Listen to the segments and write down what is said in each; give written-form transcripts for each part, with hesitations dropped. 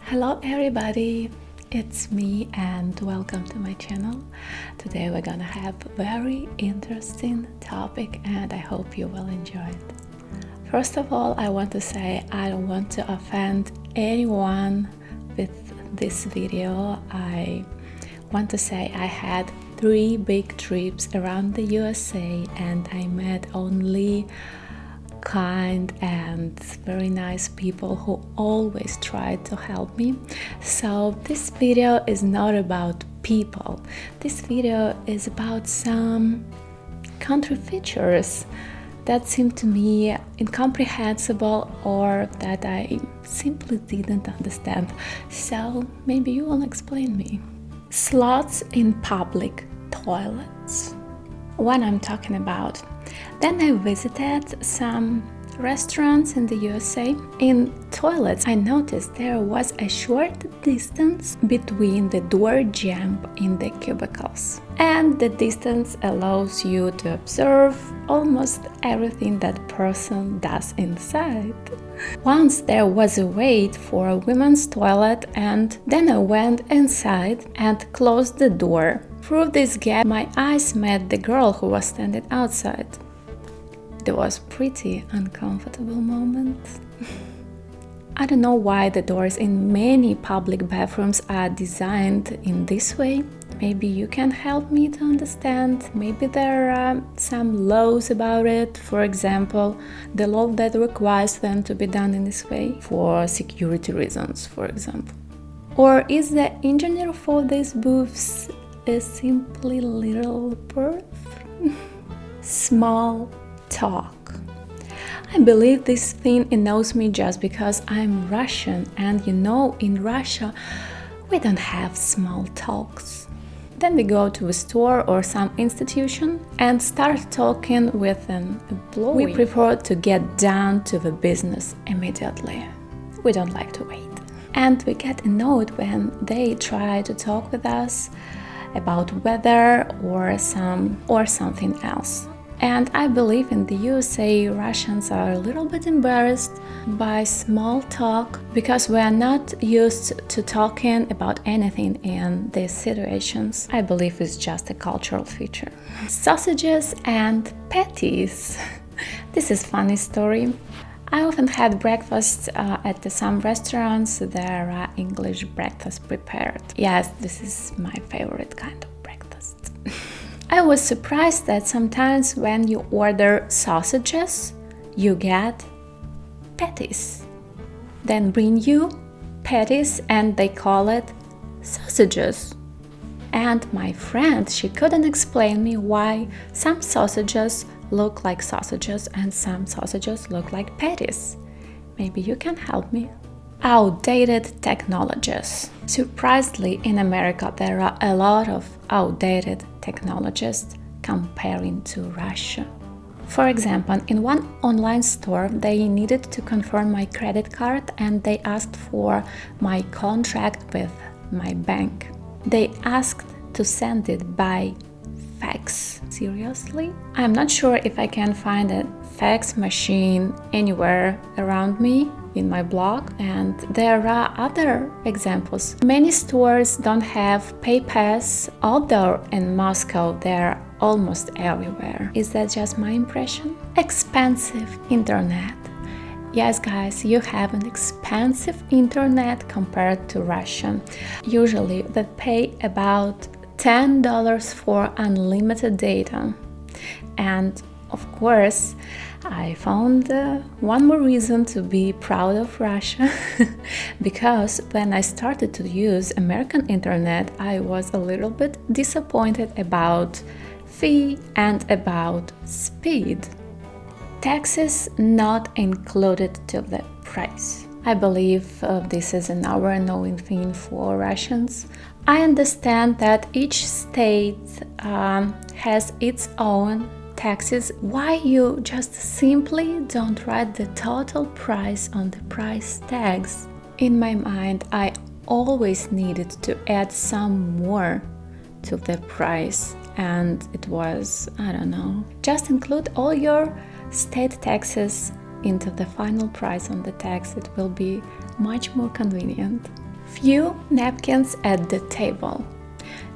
Hello everybody, it's me and welcome to my channel. Today we're gonna have a very interesting topic and I hope you will enjoy it. First of all, I want to say I don't want to offend anyone with this video. I want to say I had 3 big trips around the USA and I met only kind and very nice people who always tried to help me. So this video is not about people. This video is about some country features that seem to me incomprehensible or that I simply didn't understand. So maybe you will explain me. Slots in public toilets. What I'm talking about. Then I visited some restaurants in the USA. In toilets, I noticed there was a short distance between the door jamb in the cubicles. And the distance allows you to observe almost everything that person does inside. Once there was a wait for a women's toilet and then I went inside and closed the door. Through this gap, my eyes met the girl who was standing outside. It was pretty uncomfortable moment. I don't know why the doors in many public bathrooms are designed in this way. Maybe you can help me to understand. Maybe there are some laws about it. For example, the law that requires them to be done in this way for security reasons, for example. Or is the engineer for these booths is simply little birth? Small talk. I believe this thing annoys me just because I'm Russian and in Russia we don't have small talks. Then we go to a store or some institution and start talking with an employee. We prefer to get down to the business immediately. We don't like to wait. And we get annoyed when they try to talk with us about weather or something else. And I believe in the USA, Russians are a little bit embarrassed by small talk because we are not used to talking about anything in these situations. I believe it's just a cultural feature. Sausages and patties. This is a funny story. I often had breakfast at some restaurants. There are English breakfast prepared. Yes, this is my favorite kind of breakfast. I was surprised that sometimes when you order sausages, you get patties. Then bring you patties and they call it sausages. And my friend, she couldn't explain me why some sausages look like sausages and some sausages look like patties. Maybe you can help me. Outdated technologies. Surprisingly, in America there are a lot of outdated technologies comparing to Russia. For example, in one online store they needed to confirm my credit card and they asked for my contract with my bank. They asked to send it by fax. Seriously? I'm not sure if I can find a fax machine anywhere around me in my blog, and there are other examples. Many stores don't have PATTIES, although in Moscow they're almost everywhere. Is that just my impression? Expensive internet. Yes, guys, you have an expensive internet compared to Russian. Usually they pay about $10 for unlimited data. And of course, I found one more reason to be proud of Russia because when I started to use American internet, I was a little bit disappointed about fee and about speed. Taxes not included to the price. I believe this is an unknown thing for Russians. I understand that each state has its own taxes. Why you just simply don't write the total price on the price tags? In my mind, I always needed to add some more to the price, and it was, I don't know, just include all your state taxes into the final price on the tax. It will be much more convenient. Few napkins at the table.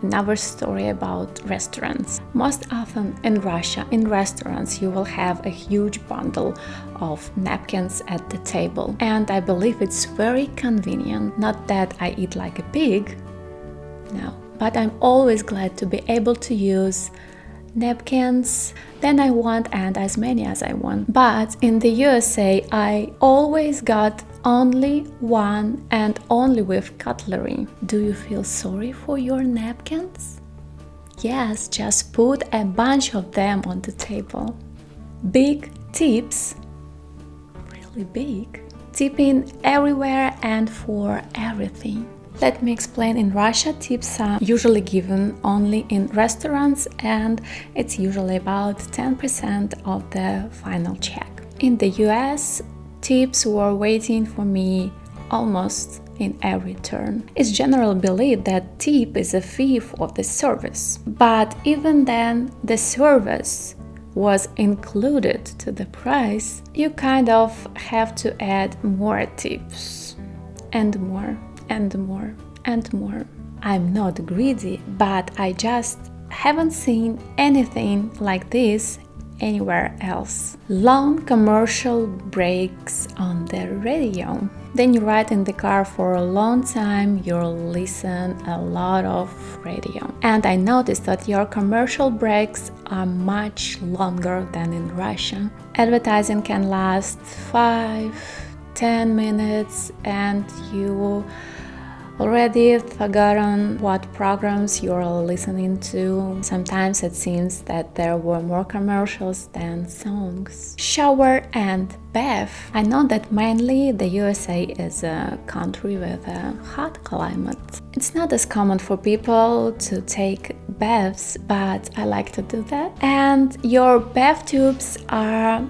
Another story about restaurants. Most often in Russia, in restaurants, you will have a huge bundle of napkins at the table. And I believe it's very convenient. Not that I eat like a pig, no. But I'm always glad to be able to use napkins then I want and as many as I want. But in the USA, I always got only one and only with cutlery. Do you feel sorry for your napkins? Yes, just put a bunch of them on the table. Big tips, really big, tipping everywhere and for everything. Let me explain. In Russia, tips are usually given only in restaurants and it's usually about 10% of the final check. In the US, tips were waiting for me almost in every turn. It's generally believed that tip is a fee for the service, but even then the service was included to the price. You kind of have to add more tips and more and more and more. I'm not greedy, but I just haven't seen anything like this anywhere else. Long commercial breaks on the radio. Then you ride in the car for a long time, you'll listen a lot of radio. And I noticed that your commercial breaks are much longer than in Russia. Advertising can last 5-10 minutes and you already forgotten what programs you're listening to. Sometimes it seems that there were more commercials than songs. Shower and bath. I know that mainly the USA is a country with a hot climate. It's not as common for people to take baths, but I like to do that. And your bath tubes are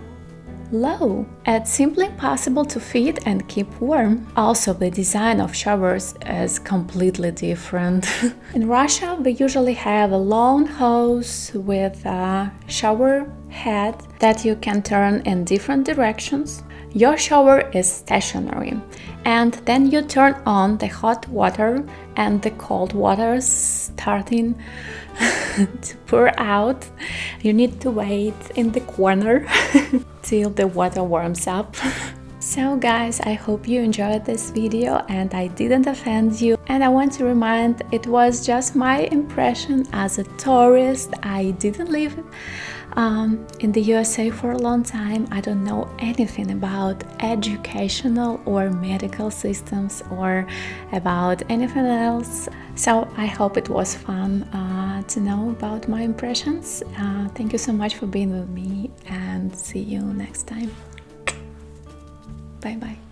low. It's simply impossible to fit and keep warm. Also, the design of showers is completely different. In Russia, we usually have a long hose with a shower head that you can turn in different directions. Your shower is stationary, and then you turn on the hot water and the cold water starting to pour out. You need to wait in the corner till the water warms up. So guys, I hope you enjoyed this video and I didn't offend you. And I want to remind, it was just my impression as a tourist. I didn't live in the USA for a long time. I don't know anything about educational or medical systems or about anything else. So I hope it was fun to know about my impressions. Thank you so much for being with me and see you next time. Bye bye.